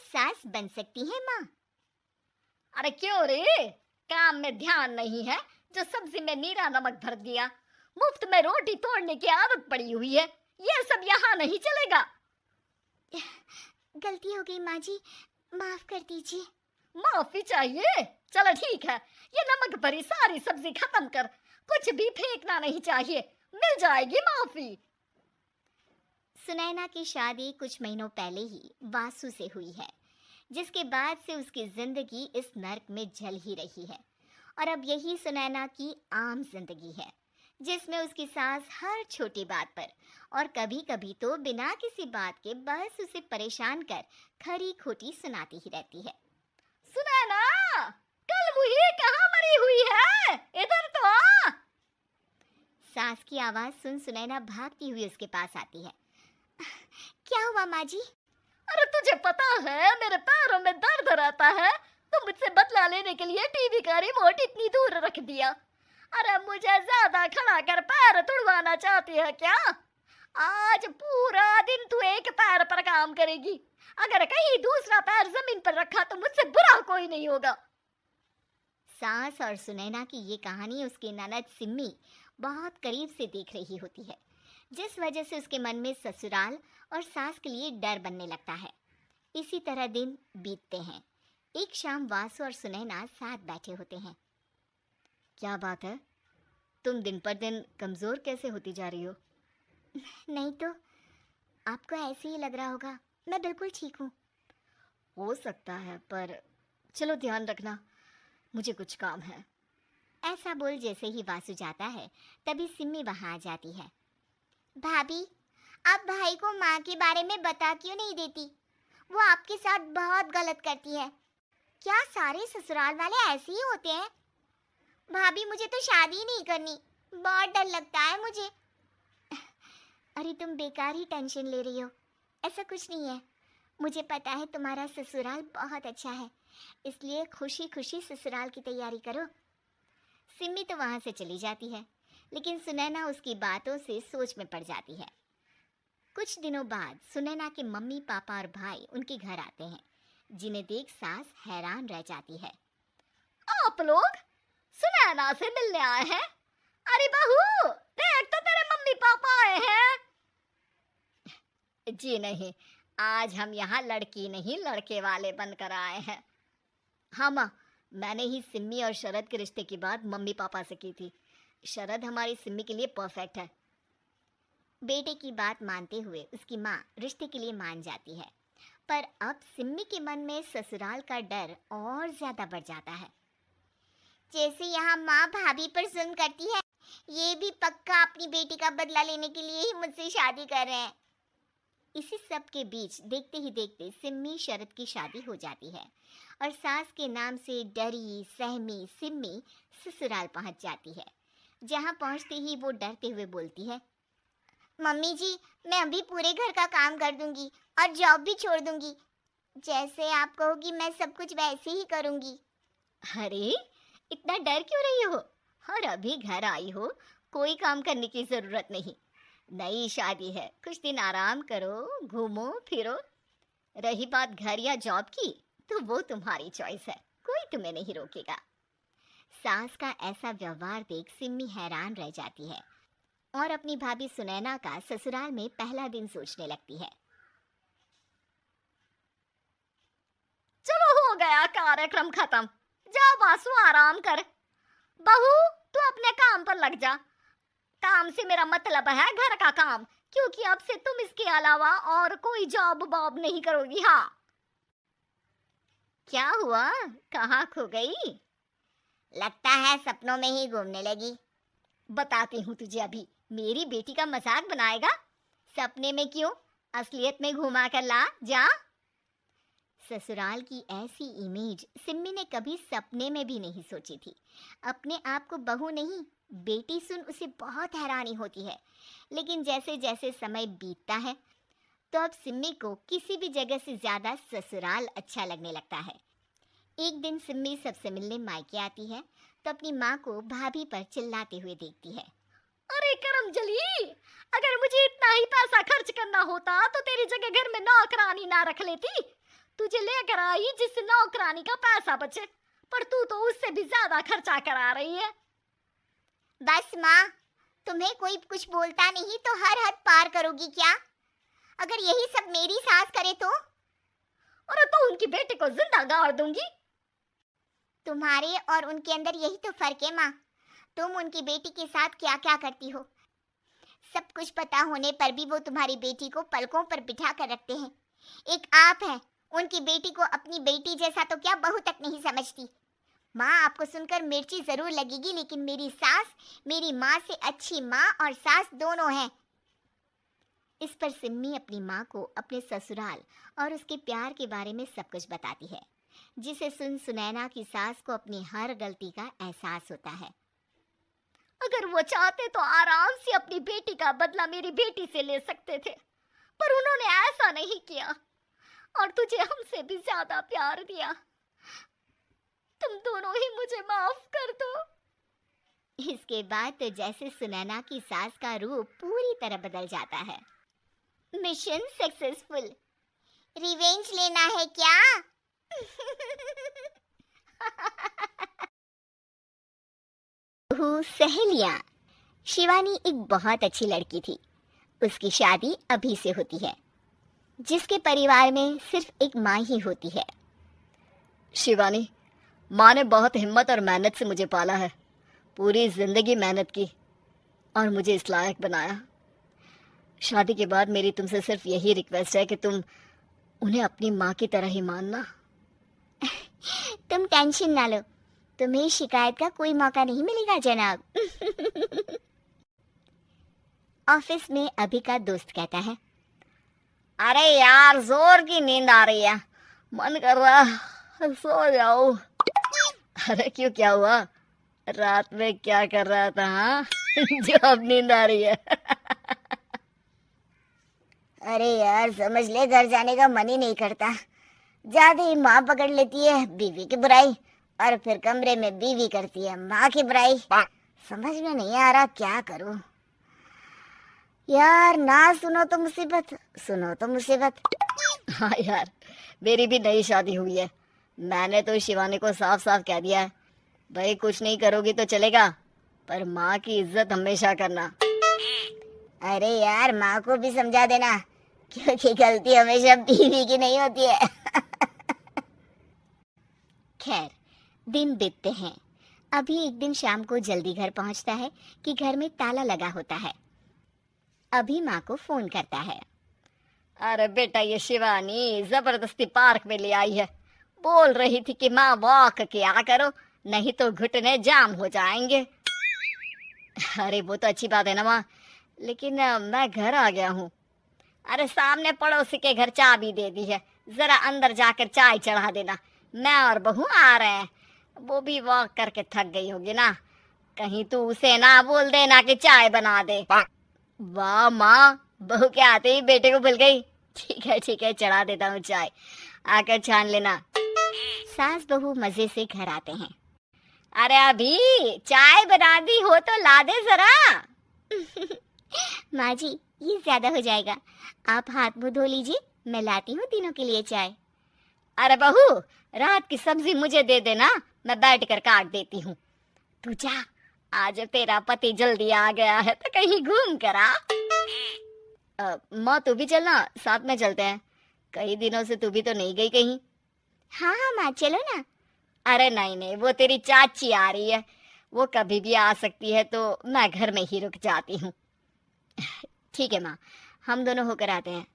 सास बन सकती हैं माँ। अरे क्यों रे, काम में ध्यान नहीं है जो सब्जी में नीरा नमक भर दिया। मुफ्त में रोटी तोड़ने की आदत पड़ी हुई है, ये सब यहाँ नहीं चलेगा। गलती हो गई माँ जी, माफ कर दीजिए। माफी चाहिए? चलो ठीक है, ये नमक भरी सारी सब्जी खत्म कर, कुछ भी फेंकना नहीं चाहिए, मिल जाएगी माफी। सुनैना की शादी कुछ महीनों पहले ही वासु से हुई है, जिसके बाद से उसकी जिंदगी इस नर्क में जल ही रही है। और अब यही सुनैना की आम जिंदगी है, जिसमें उसकी सास हर छोटी बात पर और कभी कभी तो बिना किसी बात के बस उसे परेशान कर खरी खोटी सुनाती ही रहती है। सुनैना, कल मुही कहाँ मरी हुई है, इधर तो आ। सास की आवाज सुन सुनैना भागती हुई उसके पास आती है। क्या हुआ माँ जी? अरे तुझे पता है मेरे पैरों में दर्द रहता है, तो मुझसे बदला लेने के लिए टीवी का रिमोट इतनी दूर रख दिया। अरे मुझे ज्यादा खड़ा कर पैर तुड़वाना चाहती है क्या? आज पूरा दिन तू एक पैर पर काम करेगी, अगर कहीं दूसरा पैर जमीन पर रखा तो मुझसे बुरा कोई नहीं होगा। सास और सुनैना की ये कहानी उसकी ननद सिम्मी बहुत करीब से देख रही होती है, जिस वजह से उसके मन में ससुराल और सास के लिए डर बनने लगता है। इसी तरह दिन बीतते हैं। एक शाम वासु और सुनैना साथ बैठे होते हैं। क्या बात है, तुम दिन पर दिन कमजोर कैसे होती जा रही हो? नहीं तो, आपको ऐसे ही लग रहा होगा, मैं बिल्कुल ठीक हूँ। हो सकता है, पर चलो ध्यान रखना, मुझे कुछ काम है। ऐसा बोल जैसे ही वासु जाता है, तभी सिम्मी वहां आ जाती है। भाभी, आप भाई को माँ के बारे में बता क्यों नहीं देती? वो आपके साथ बहुत गलत करती है। क्या सारे ससुराल वाले ऐसे ही होते हैं? भाभी, मुझे तो शादी नहीं करनी, बहुत डर लगता है मुझे। अरे तुम बेकार ही टेंशन ले रही हो, ऐसा कुछ नहीं है। मुझे पता है तुम्हारा ससुराल बहुत अच्छा है, इसलिए खुशी खुशी ससुराल की तैयारी करो। सिम्मी तो वहां से चली जाती है, लेकिन सुनैना उसकी बातों से सोच में पड़ जाती है। कुछ दिनों बाद सुनैना के मम्मी पापा और भाई उनके घर आते हैं, जिन्हें देख सास हैरान रह जाती है। आप लोग सुनैना से मिलने आए हैं? अरे बहू, देख तो तेरे मम्मी पापा आए हैं। जी नहीं, आज हम यहाँ लड़की नहीं लड़के वाले बनकर आए हैं। हाँ माँ, मैंने ही सिम्मी और शरद के रिश्ते की बात मम्मी पापा से की थी। शरद हमारी सिम्मी के लिए परफेक्ट है। बेटे की बात मानते हुए उसकी माँ रिश्ते के लिए मान जाती है, पर अब सिम्मी के मन में ससुराल का डर और ज्यादा बढ़ जाता है। जैसे यहाँ माँ भाभी पर जुल्म करती है, ये भी पक्का अपनी बेटी का बदला लेने के लिए ही मुझसे शादी कर रहे हैं। इसी सब के बीच देखते ही देखते सिम्मी शरद की शादी हो जाती है और सास के नाम से डरी सहमी सिम्मी ससुराल पहुंच जाती है, जहां पहुंचते ही वो डरते हुए बोलती है, मम्मी जी, मैं अभी पूरे घर का काम कर दूंगी और जॉब भी छोड़ दूंगी। जैसे आप कहोगी मैं सब कुछ वैसे ही करूंगी। अरे इतना डर क्यों रही हो? और अभी घर आई हो, कोई काम करने की जरूरत नहीं। नई शादी है, कुछ दिन आराम करो, घूमो फिरो। रही बात घर या जॉब की, तो वो तुम्हारी चॉइस है, कोई तुम्हें नहीं रोकेगा। सास का ऐसा व्यवहार देख सिम्मी हैरान रह जाती है और अपनी भाभी सुनैना का ससुराल में पहला दिन सोचने लगती है। चलो हो गया कार्यक्रम खत्म, जा वासु आराम कर। बहू, तू अपने काम पर लग जा। काम से मेरा मतलब है घर का काम, क्योंकि अब से तुम इसके अलावा और कोई जॉब बॉब नहीं करोगी। हाँ। क्या हुआ, कहाँ खो गई? लगता है सपनों में ही घूमने लगी। बताती हूँ तुझे अभी। मेरी बेटी का मजाक बनाएगा? सपने में क्यों, असलियत में घुमा कर ला, जा। ससुराल की ऐसी इमेज सिम्मी ने कभी सपने में भी नहीं सोची थी। अपने आप को बहू नहीं, बेटी सुन उसे बहुत हैरानी होती है, लेकिन जैसे जैसे समय बीतता है तो अब सिम्मी को किसी भी जगह से ज्यादा ससुराल अच्छा लगने लगता है। एक दिन सिम्मी सबसे मिलने मायके आती है तो अपनी माँ को भाभी पर चिल्लाते हुए देखती है। अरे करमजली, अगर मुझे इतना ही पैसा खर्च करना होता तो तेरी जगह घर में नौकरानी ना रख लेती। तुझे लेकर आई जिससे नौकरानी का पैसा बचे, पर तू तो उससे भी ज्यादा खर्चा करा रही है। बस माँ, तुम्हें कोई कुछ बोलता नहीं तो हर हद पार करोगी क्या? अगर यही सब मेरी सास करे तो? और तो उनकी बेटी को जिंदा गाड़ दूंगी। तुम्हारे और उनके अंदर यही तो फर्क है माँ। तुम उनकी बेटी के साथ क्या क्या करती हो, सब कुछ पता होने पर भी वो तुम्हारी बेटी को पलकों पर बिठा कर रखते हैं। एक आप हैं, उनकी बेटी को अपनी बेटी जैसा तो क्या बहू तक नहीं समझती। माँ, आपको सुनकर मिर्ची जरूर लगेगी, लेकिन मेरी सास मेरी माँ से अच्छी माँ और सास दोनों हैं। इस पर सिम्मी अपनी माँ को अपने ससुराल और उसके प्यार के बारे में सब कुछ बताती है, जिसे सुन सुनैना की सास को अपनी हर गलती का एहसास होता है। अगर वो चाहते तो आराम से अपनी बेटी का बदला मेरी बेटी से ले सकते थे, पर उन्होंने ऐसा नहीं किया और तुझे हमसे भी ज्यादा प्यार दिया। तुम दोनों ही मुझे माफ कर दो। इसके बाद तो जैसे सुनैना की सास का रूप पूरी तरह बदल जाता है। Mission successful. रिवेंज लेना है क्या? सहेलियां। शिवानी एक बहुत अच्छी लड़की थी। उसकी शादी अभी से होती है, जिसके परिवार में सिर्फ एक माँ ही होती है। शिवानी, माँ ने बहुत हिम्मत और मेहनत से मुझे पाला है, पूरी जिंदगी मेहनत की और मुझे इस लायक बनाया। शादी के बाद मेरी तुमसे सिर्फ यही रिक्वेस्ट है कि तुम उन्हें अपनी माँ की तरह ही मानना। तुम टेंशन ना लो, तुम्हें शिकायत का कोई मौका नहीं मिलेगा जनाब। ऑफिस में अभी का दोस्त कहता है, अरे यार, जोर की नींद आ रही है, मन कर रहा सो जाओ। अरे क्यों, क्या हुआ? रात में क्या कर रहा था? हाँ? जो अब नींद आ रही है। अरे यार, समझ ले, घर जाने का मन ही नहीं करता। जाते ही माँ पकड़ लेती है बीवी की बुराई, और फिर कमरे में बीवी करती है माँ की बुराई। समझ में नहीं आ रहा क्या करूं। यार, ना सुनो तो मुसीबत, सुनो तो मुसीबत। हाँ यार, मेरी भी नई शादी हुई है। मैंने तो शिवानी को साफ साफ कह दिया है, भाई कुछ नहीं करोगी तो चलेगा, पर माँ की इज्जत हमेशा करना। अरे यार, माँ को भी समझा देना, क्योंकि गलती हमेशा बीवी की नहीं होती है। खैर, दिन बीतते हैं। अभी एक दिन शाम को जल्दी घर पहुंचता है कि घर में ताला लगा होता है। अभी माँ को फोन करता है। अरे बेटा, ये शिवानी जबरदस्ती पार्क में ले आई है, बोल रही थी कि माँ वॉक किया करो, नहीं तो घुटने जाम हो जाएंगे। अरे वो तो अच्छी बात है ना माँ, लेकिन मैं घर आ गया हूँ। अरे सामने पड़ोसी के घर चाबी दे दी है, जरा अंदर जाकर चाय चढ़ा देना, मैं और बहू आ रहे हैं। वो भी वॉक करके थक गई होगी ना, कहीं तू उसे ना बोल देना कि चाय बना दे। वाह माँ, बहू के आते ही बेटे को भूल गई। ठीक है, चढ़ा देता हूँ चाय, आकर छान लेना। सास बहू मजे से घर आते हैं। अरे अभी चाय बना दी हो तो ला दे जरा। माँ जी, ये ज्यादा हो जाएगा, आप हाथ मुंह धो लीजिए, मैं लाती हूँ तीनों के लिए चाय। अरे बहू, रात की सब्जी मुझे दे देना, मैं बैठ कर काट देती हूँ। तू जा, आज तेरा पति जल्दी आ गया है तो कहीं घूम कर आ। माँ तू भी चलना, साथ में चलते हैं, कई दिनों से तू भी तो नहीं गई कहीं। हाँ हाँ माँ, चलो ना। अरे नहीं, वो तेरी चाची आ रही है, वो कभी भी आ सकती है, तो मैं घर में ही रुक जाती हूँ। ठीक है माँ, हम दोनों होकर आते हैं।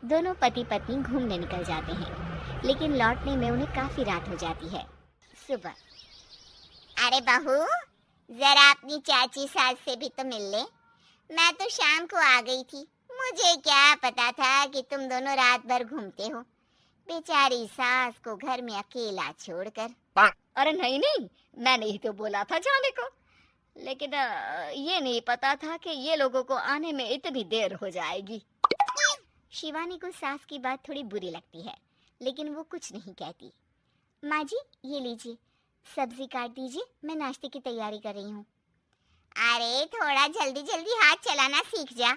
दोनों पति पत्नी घूमने निकल जाते हैं, लेकिन लौटने में उन्हें काफी रात हो जाती है। सुबह, अरे बहू, जरा अपनी चाची सास से भी तो मिल ले। मैं तो शाम को आ गई थी, मुझे क्या पता था कि तुम दोनों रात भर घूमते हो, बेचारी सास को घर में अकेला छोड़कर। अरे नहीं, मैंने ही तो बोला था जाने को, लेकिन ये नहीं पता था कि ये लोगों को आने में इतनी देर हो जाएगी। शिवानी को सास की बात थोड़ी बुरी लगती है, लेकिन वो कुछ नहीं कहती। माँ जी, ये लीजिए, सब्जी काट दीजिए, मैं नाश्ते की तैयारी कर रही हूँ। अरे थोड़ा जल्दी जल्दी हाथ चलाना सीख जा,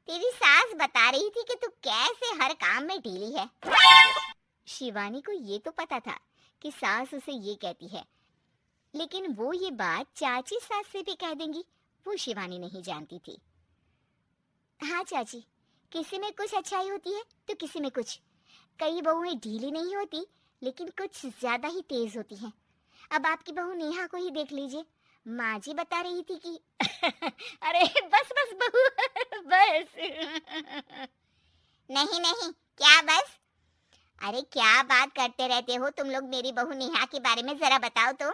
तेरी सास बता रही थी कि तू कैसे हर काम में ढीली है। शिवानी को ये तो पता था कि सास उसे ये कहती है, लेकिन वो ये बात चाची सास से भी कह देंगी, वो शिवानी नहीं जानती थी। हाँ चाची, किसी में कुछ अच्छाई होती है तो किसी में कुछ। कई बहुएं ढीली नहीं होती, लेकिन कुछ ज्यादा ही तेज होती हैं। अब आपकी बहू नेहा को ही देख लीजिए। माँ जी बता रही थी कि अरे बस बस बहू, बस। नहीं नहीं, क्या बस? अरे क्या बात करते रहते हो तुम लोग, मेरी बहू नेहा के बारे में जरा बताओ तो।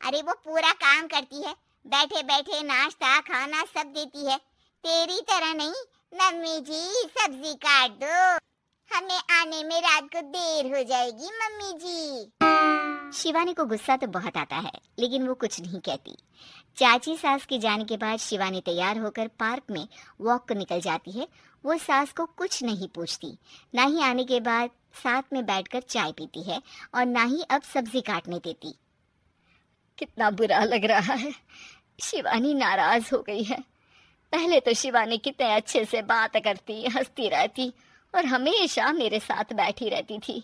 अरे वो पूरा काम करती है, बैठे बैठे नाश्ता खाना सब देती है। तेरी तरह नहीं, मम्मी जी सब्जी काट दो, हमें आने में रात को देर हो जाएगी मम्मी जी। शिवानी को गुस्सा तो बहुत आता है, लेकिन वो कुछ नहीं कहती। चाची सास के जाने के बाद शिवानी तैयार होकर पार्क में वॉक को निकल जाती है। वो सास को कुछ नहीं पूछती, ना ही आने के बाद साथ में बैठकर चाय पीती है और ना ही अब सब्जी काटने देती। कितना बुरा लग रहा है, शिवानी नाराज हो गई है। पहले तो शिवानी कितने अच्छे से बात करती, हंसती रहती और हमेशा मेरे साथ बैठी रहती थी।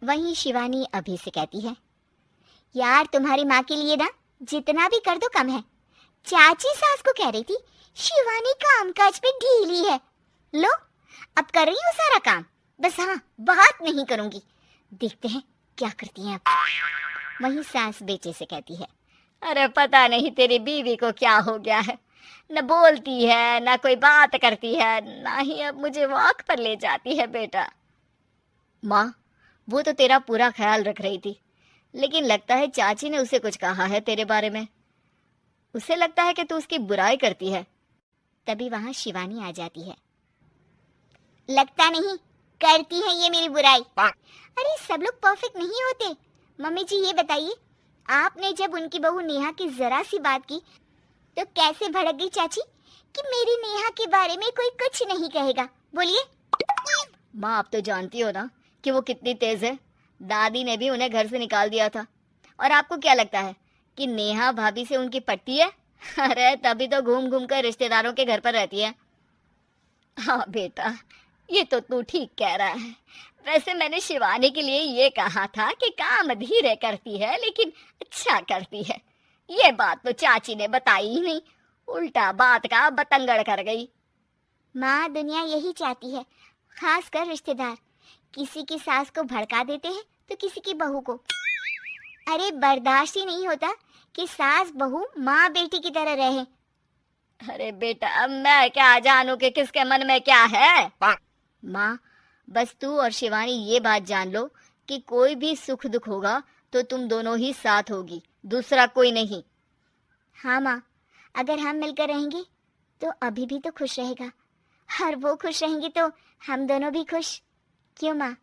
वहीं शिवानी अभी से कहती है, यार तुम्हारी माँ के लिए ना जितना भी कर दो कम है। चाची सास को कह रही थी शिवानी कामकाज पे ढीली है। लो अब कर रही हूँ सारा काम, बस हाँ बात नहीं करूंगी, देखते हैं क्या करती हैं अब। वहीं सास बेटे से कहती है, अरे पता नहीं तेरी बीवी को क्या हो गया है, न बोलती है न कोई बात करती है, ना ही अब मुझे वॉक पर ले जाती है। बेटा, माँ वो तो तेरा पूरा ख्याल रख रही थी, लेकिन लगता है चाची ने उसे कुछ कहा है तेरे बारे में। उसे लगता है कि तू उसकी बुराई करती है। तभी वहां शिवानी आ जाती है। लगता नहीं, करती है ये मेरी बुराई। अरे सब लोग परफेक्ट नहीं होते। मम्मी जी ये बताइए, आपने जब उनकी बहू नेहा की जरा सी बात की तो कैसे भड़क गई चाची कि मेरी नेहा के बारे में कोई कुछ नहीं कहेगा? बोलिए। माँ आप तो जानती हो ना कि वो कितनी तेज है। दादी ने भी उन्हें घर से निकाल दिया था। और आपको क्या लगता है कि नेहा भाभी से उनकी पट्टी है? अरे तभी तो घूम घूम कर रिश्तेदारों के घर पर रहती है। हाँ बेटा, ये तो तू ठीक कह रहा है। वैसे मैंने शिवानी के लिए ये कहा था कि काम धीरे करती है लेकिन अच्छा करती है। ये बात तो चाची ने बताई ही नहीं, उल्टा बात का बतंगड़ कर गई। माँ दुनिया यही चाहती है, खासकर रिश्तेदार किसी की सास को भड़का देते हैं तो किसी की बहू को। अरे बर्दाश्त ही नहीं होता कि सास बहू माँ बेटी की तरह रहे। अरे बेटा, अब मैं क्या जानूं कि किसके मन में क्या है। माँ बस तू और शिवानी ये बात जान लो कि कोई भी सुख दुख होगा तो तुम दोनों ही साथ होगी, दूसरा कोई नहीं। हाँ माँ, अगर हम मिलकर रहेंगे तो अभी भी तो खुश रहेगा, और वो खुश रहेंगे तो हम दोनों भी खुश। क्यों माँ?